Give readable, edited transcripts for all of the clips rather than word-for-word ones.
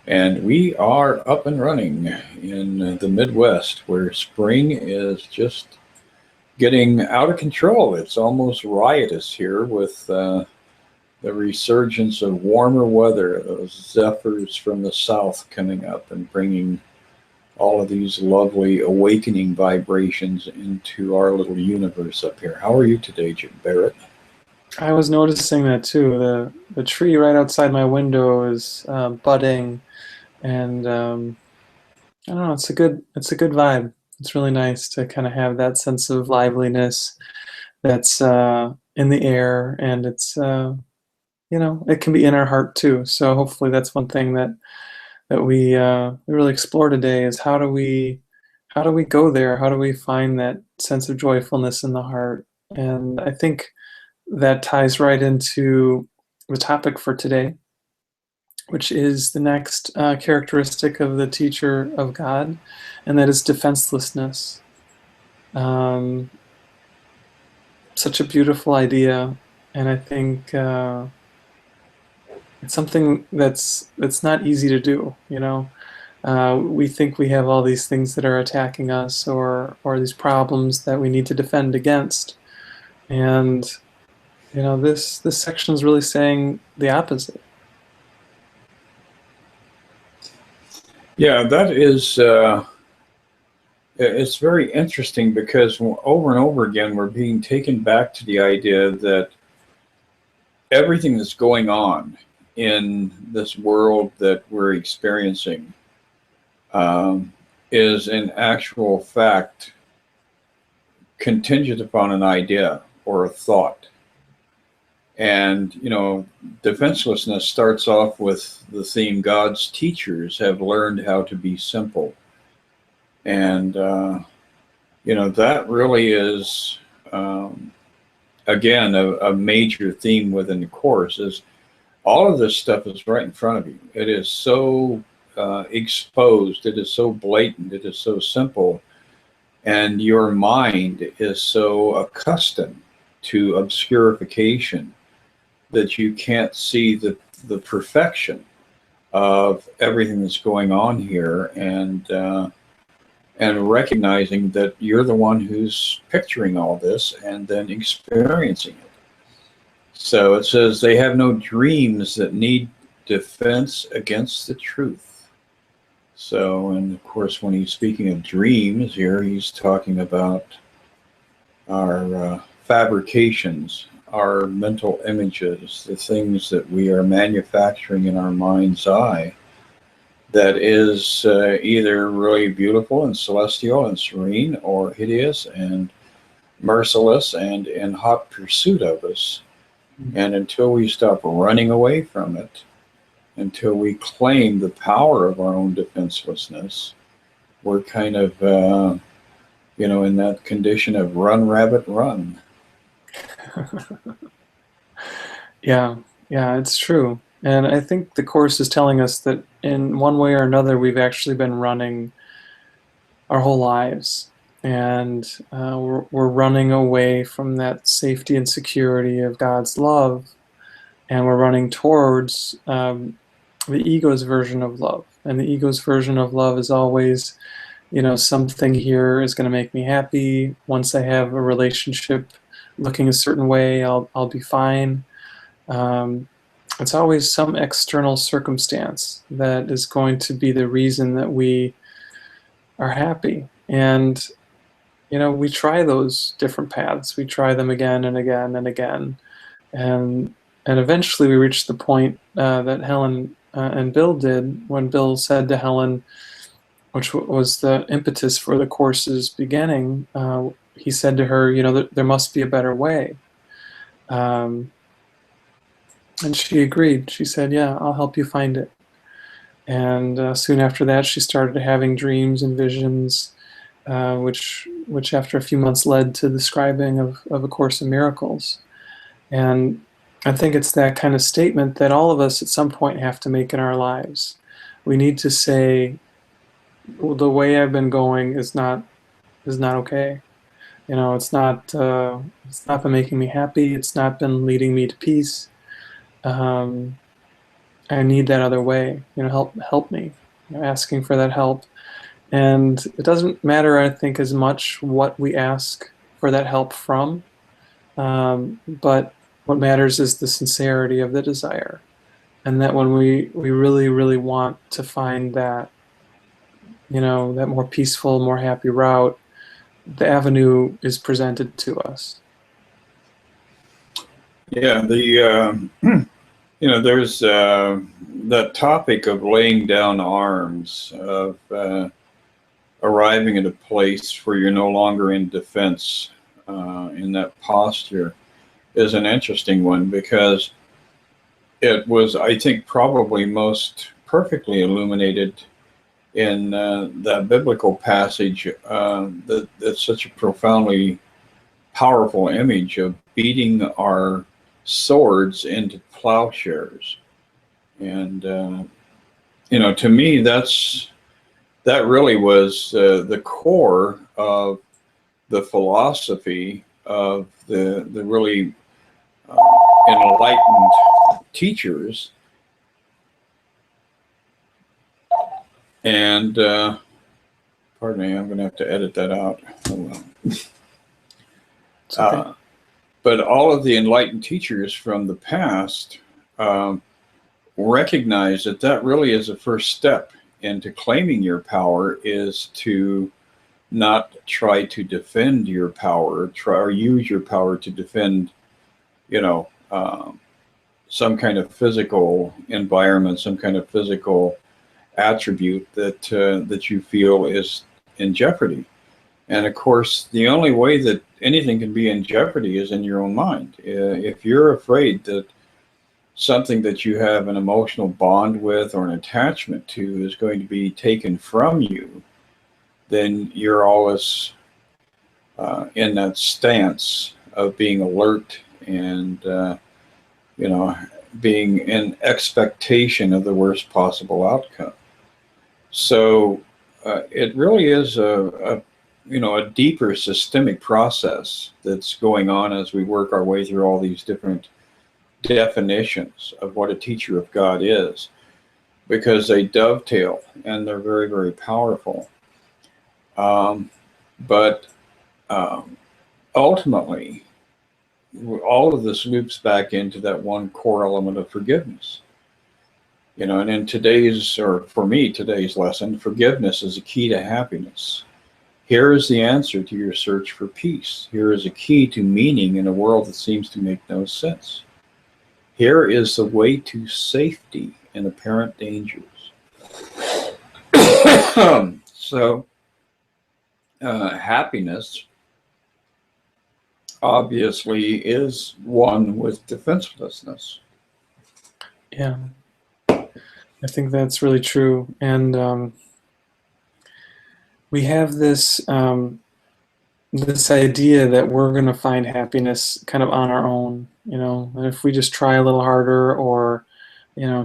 And we are up and running in the Midwest where spring is just getting out of control. It's almost riotous here with the resurgence of warmer weather, those zephyrs from the south coming up and bringing all of these lovely awakening vibrations into our little universe up here. How are you today, Jim Barrett? I was noticing that too. The tree right outside my window is budding, and I don't know. It's a good vibe. It's really nice to kind of have that sense of liveliness that's in the air, and it can be in our heart too. So hopefully that's one thing that we really explore today is how do we go there? How do we find that sense of joyfulness in the heart? And I think that ties right into the topic for today, which is the next characteristic of the teacher of God, and that is defenselessness. Um, Such a beautiful idea, and I think it's something that's not easy to do. We think we have all these things that are attacking us, or these problems that we need to defend against, and this section is really saying the opposite. Yeah, that is. It's very interesting because over and over again we're being taken back to the idea that everything that's going on in this world that we're experiencing um, is in actual fact contingent upon an idea or a thought. And, defenselessness starts off with the theme God's teachers have learned how to be simple. And, that really is, again, a major theme within the course is all of this stuff is right in front of you. It is so exposed, it is so blatant, it is so simple, and your mind is so accustomed to obscurification that you can't see the perfection of everything that's going on here, and recognizing that you're the one who's picturing all this and then experiencing it. So it says they have no dreams that need defense against the truth. So, and of course, when he's speaking of dreams here, he's talking about our fabrications, our mental images, the things that we are manufacturing in our mind's eye that is either really beautiful and celestial and serene or hideous and merciless and in hot pursuit of us. And until we stop running away from it, until we claim the power of our own defenselessness, we're kind of, in that condition of run, rabbit, run. Yeah, yeah, it's true. And I think the course is telling us that in one way or another, we've actually been running our whole lives. And we're running away from that safety and security of God's love. And we're running towards the ego's version of love. And the ego's version of love is always, something here is going to make me happy. Once I have a relationship looking a certain way, I'll be fine. Um, it's always some external circumstance that is going to be the reason that we are happy. And we try those different paths. We try them again and again and again, and eventually we reach the point that Helen and Bill did when Bill said to Helen, which was the impetus for the course's beginning. He said to her, there must be a better way. Um, And she agreed. She said, "Yeah, I'll help you find it." And soon after that, she started having dreams and visions, which after a few months led to the scribing of A Course in Miracles. And I think it's that kind of statement that all of us at some point have to make in our lives. We need to say, well, the way I've been going is not okay. It's not been making me happy. It's not been leading me to peace. Um, I need that other way. Help me. Asking for that help. And it doesn't matter, I think, as much what we ask for that help from, but what matters is the sincerity of the desire. And that when we really, really want to find that, that more peaceful, more happy route, the avenue is presented to us. Yeah, there's that topic of laying down arms, of arriving at a place where you're no longer in defense, in that posture, is an interesting one, because it was, I think, probably most perfectly illuminated in that biblical passage, that's such a profoundly powerful image of beating our swords into plowshares. And to me, that really was the core of the philosophy of the really enlightened teachers. And pardon me, I'm going to have to edit that out. Oh, well. Okay. But all of the enlightened teachers from the past recognize that really is the first step into claiming your power, is to not try to defend your power, or use your power to defend, some kind of physical environment, some kind of physical attribute that you feel is in jeopardy. And of course, the only way that anything can be in jeopardy is in your own mind. If you're afraid that something that you have an emotional bond with or an attachment to is going to be taken from you, then you're always in that stance of being alert and, being in expectation of the worst possible outcome. So it really is a deeper systemic process that's going on as we work our way through all these different definitions of what a teacher of God is, because they dovetail and they're very, very powerful. But ultimately, all of this loops back into that one core element of forgiveness. And in for me, today's lesson, forgiveness is a key to happiness. Here is the answer to your search for peace. Here is a key to meaning in a world that seems to make no sense. Here is the way to safety in apparent dangers. So, happiness obviously is one with defenselessness. Yeah, I think that's really true. And we have this this idea that we're going to find happiness kind of on our own, and if we just try a little harder, or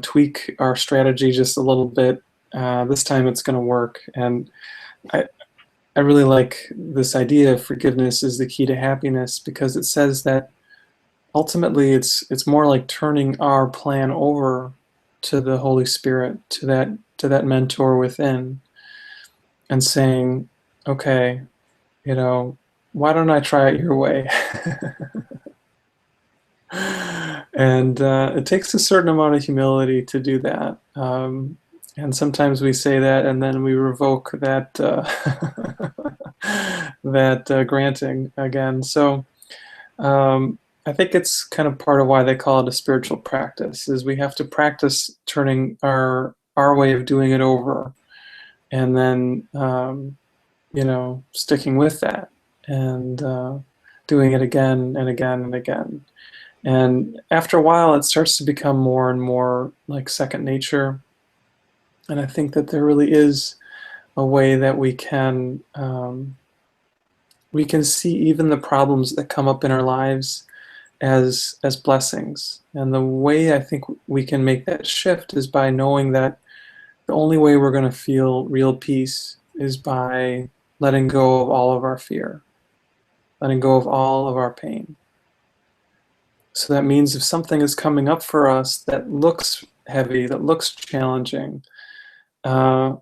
tweak our strategy just a little bit, this time it's going to work. And I really like this idea of forgiveness is the key to happiness, because it says that ultimately it's more like turning our plan over to the Holy Spirit, to that mentor within, and saying, okay, why don't I try it your way? And it takes a certain amount of humility to do that. And sometimes we say that, and then we revoke that that granting again. So I think it's kind of part of why they call it a spiritual practice, is we have to practice turning our way of doing it over, and then sticking with that, and doing it again and again and again. And after a while, it starts to become more and more like second nature. And I think that there really is a way that we can see even the problems that come up in our lives as blessings. And the way I think we can make that shift is by knowing that the only way we're going to feel real peace is by letting go of all of our fear, letting go of all of our pain. So that means if something is coming up for us that looks heavy, that looks challenging, uh,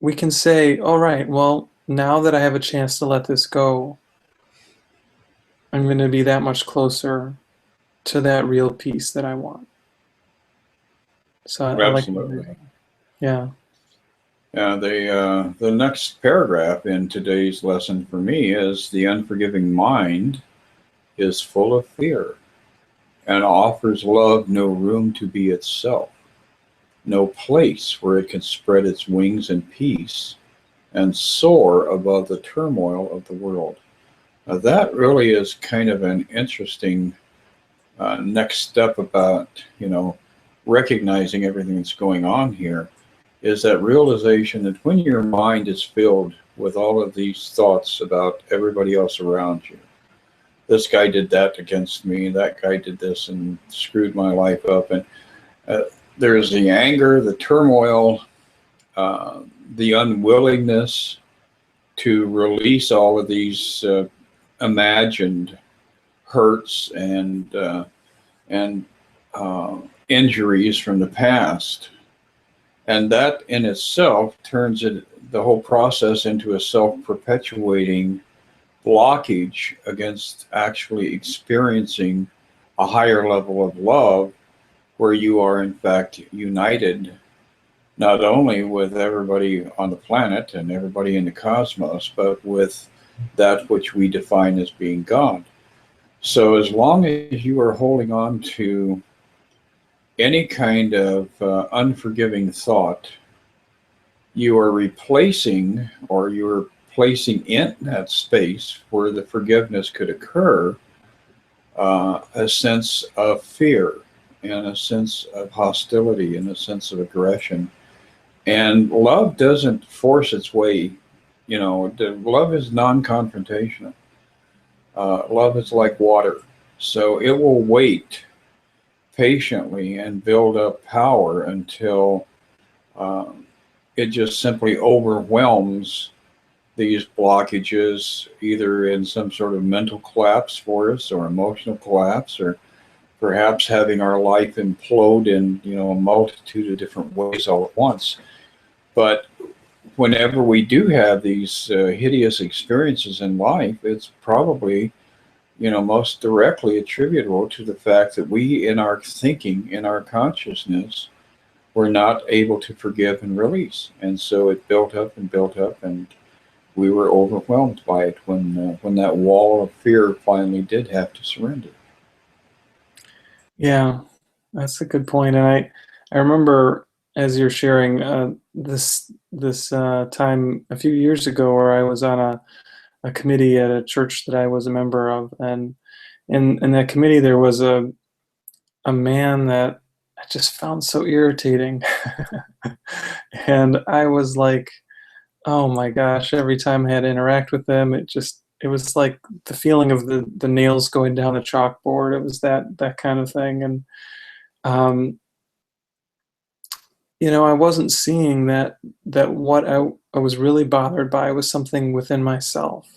we can say, all right, well, now that I have a chance to let this go, I'm going to be that much closer to that real peace that I want. So I like that. Absolutely. Yeah. The next paragraph in today's lesson for me is the unforgiving mind is full of fear and offers love no room to be itself, no place where it can spread its wings in peace and soar above the turmoil of the world. Now, that really is kind of an interesting next step about, recognizing everything that's going on here, is that realization that when your mind is filled with all of these thoughts about everybody else around you, this guy did that against me, that guy did this and screwed my life up, and uh, there's the anger, the turmoil, the unwillingness to release all of these imagined hurts and injuries from the past. And that in itself turns the whole process into a self-perpetuating blockage against actually experiencing a higher level of love where you are in fact united not only with everybody on the planet and everybody in the cosmos, but with that which we define as being God. So as long as you are holding on to any kind of unforgiving thought, you are replacing or you're placing in that space where the forgiveness could occur a sense of fear and a sense of hostility and a sense of aggression. And love doesn't force its way. Love is non-confrontational. Love is like water. So it will wait patiently and build up power until it just simply overwhelms these blockages, either in some sort of mental collapse for us or emotional collapse, or perhaps having our life implode in a multitude of different ways all at once. But whenever we do have these hideous experiences in life, it's probably most directly attributable to the fact that we, in our thinking, in our consciousness, were not able to forgive and release. And so it built up and built up, and we were overwhelmed by it when that wall of fear finally did have to surrender. Yeah, that's a good point. And I remember as you're sharing this time a few years ago where I was on a committee at a church that I was a member of, and in that committee there was a man that I just found so irritating. And I was like, oh my gosh, every time I had to interact with them, it was like the feeling of the nails going down the chalkboard. It was that kind of thing. And um, I wasn't seeing that what I was really bothered by was something within myself.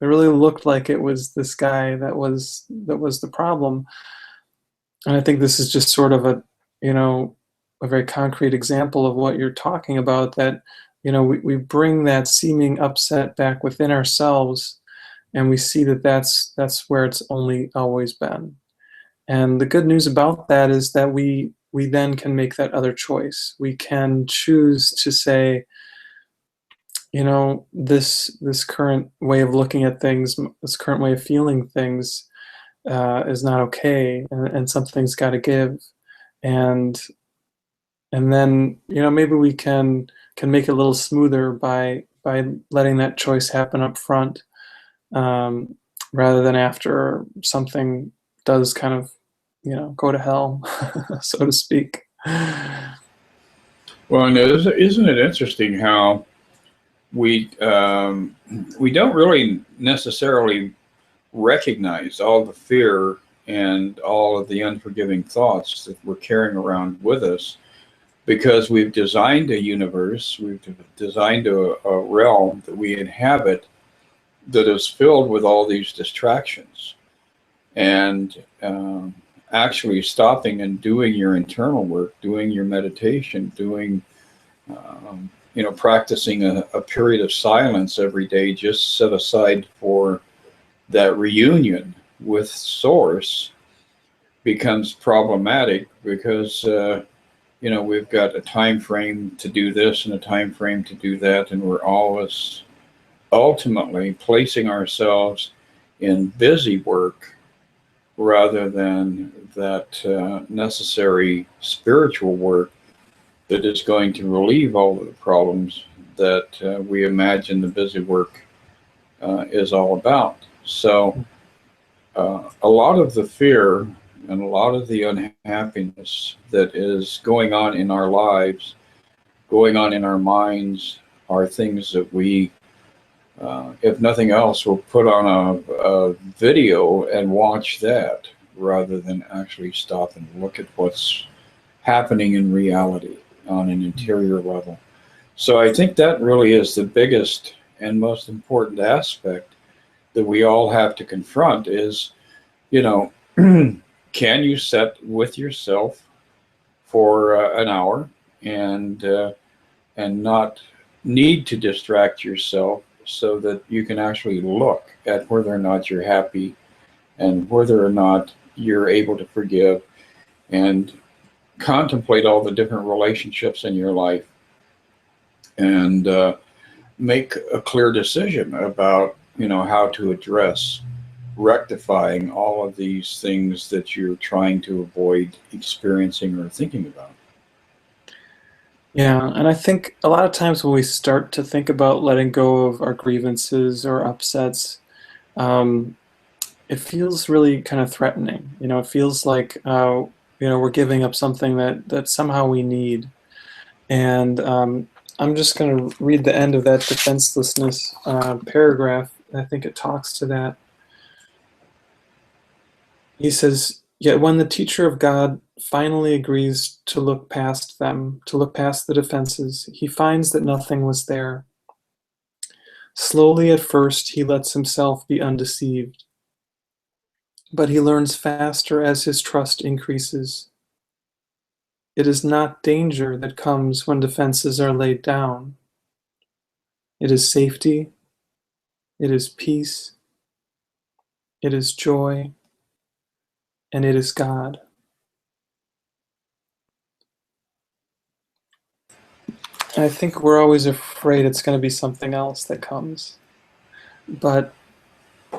It really looked like it was this guy that was the problem. And I think this is just sort of a very concrete example of what you're talking about, that we bring that seeming upset back within ourselves, and we see that that's where it's only always been. And the good news about that is that we then can make that other choice. We can choose to say, this current way of looking at things, this current way of feeling things, is not okay, and something's got to give. And and then maybe we can make it a little smoother by letting that choice happen up front, um, rather than after something does kind of go to hell, so to speak. Well, and isn't it interesting how we don't really necessarily recognize all the fear and all of the unforgiving thoughts that we're carrying around with us because we've designed a universe, we've designed a realm that we inhabit that is filled with all these distractions. And actually stopping and doing your internal work, doing your meditation, doing, practicing a period of silence every day, just set aside for that reunion with Source, becomes problematic because we've got a time frame to do this and a time frame to do that, and we're always ultimately placing ourselves in busy work rather than that necessary spiritual work that is going to relieve all of the problems that we imagine the busy work is all about. So a lot of the fear and a lot of the unhappiness that is going on in our lives, going on in our minds, are things that we, if nothing else, will put on a video and watch that rather than actually stop and look at what's happening in reality on an interior level. So I think that really is the biggest and most important aspect that we all have to confront is, can you sit with yourself for an hour and not need to distract yourself so that you can actually look at whether or not you're happy and whether or not you're able to forgive and contemplate all the different relationships in your life and make a clear decision about how to address rectifying all of these things that you're trying to avoid experiencing or thinking about. Yeah, and I think a lot of times when we start to think about letting go of our grievances or upsets, um, it feels really kind of threatening. It feels like we're giving up something that somehow we need. And I'm just going to read the end of that defenselessness paragraph. I think it talks to that. He says, "Yet when the teacher of God finally agrees to look past them, to look past the defenses, he finds that nothing was there. Slowly at first he lets himself be undeceived, but he learns faster as his trust increases. It is not danger that comes when defenses are laid down. It is safety, it is peace, it is joy, and it is God." I think we're always afraid it's going to be something else that comes. But,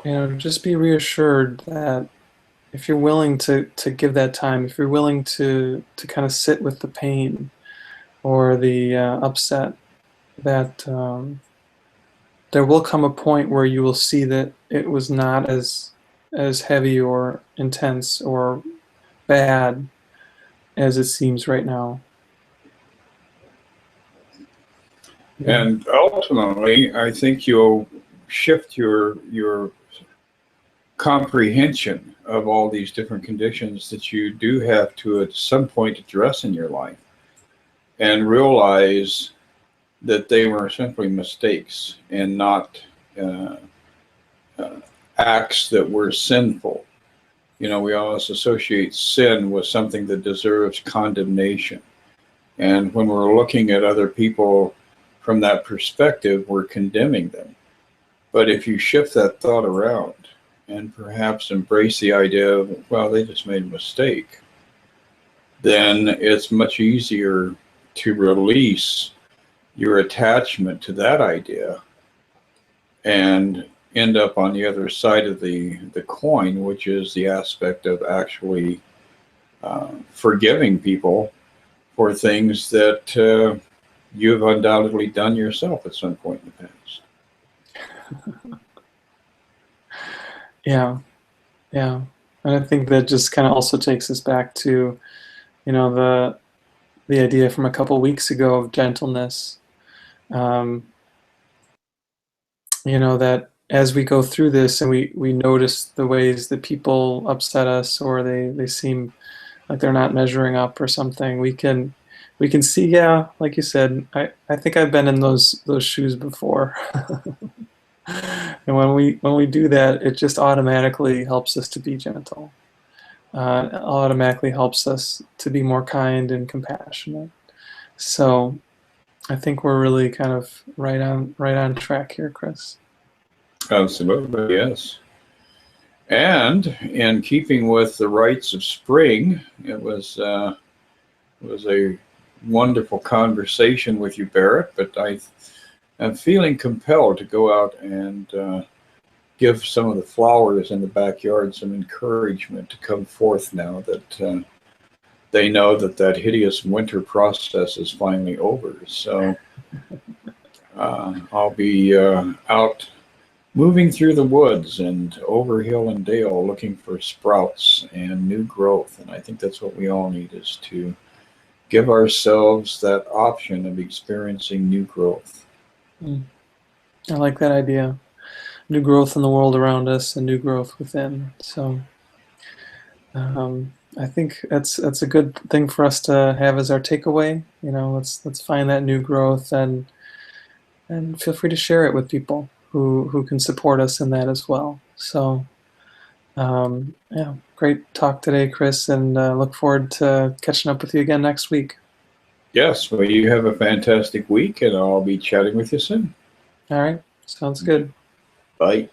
just be reassured that if you're willing to give that time, if you're willing to kind of sit with the pain or the upset, that there will come a point where you will see that it was not as heavy or intense or bad as it seems right now. And ultimately, I think you'll shift your comprehension of all these different conditions that you do have to at some point address in your life and realize that they were simply mistakes and not acts that were sinful. We always associate sin with something that deserves condemnation. And when we're looking at other people from that perspective, we're condemning them. But if you shift that thought around and perhaps embrace the idea of, well, they just made a mistake, then it's much easier to release your attachment to that idea and end up on the other side of the coin, which is the aspect of actually forgiving people for things that you've undoubtedly done yourself at some point in the past. Yeah, yeah. And I think that just kind of also takes us back to, the idea from a couple weeks ago of gentleness. That as we go through this and we notice the ways that people upset us or they seem like they're not measuring up or something, we can see, yeah, like you said, I think I've been in those shoes before. And when we do that, it just automatically helps us to be gentle. automatically helps us to be more kind and compassionate. So I think we're really kind of right on track here, Chris. Absolutely, yes. And in keeping with the rites of spring, it was a wonderful conversation with you, Barrett. But I am feeling compelled to go out and give some of the flowers in the backyard some encouragement to come forth now that they know that that hideous winter process is finally over. So I'll be out moving through the woods and over hill and dale looking for sprouts and new growth. And I think that's what we all need, is to give ourselves that option of experiencing new growth. I like that idea. New growth in the world around us and new growth within. So I think that's a good thing for us to have as our takeaway. You know, let's find that new growth and feel free to share it with people who can support us in that as well. So yeah, great talk today, Chris, and look forward to catching up with you again next week. Yes, well, you have a fantastic week, and I'll be chatting with you soon. All right, sounds good. Bye.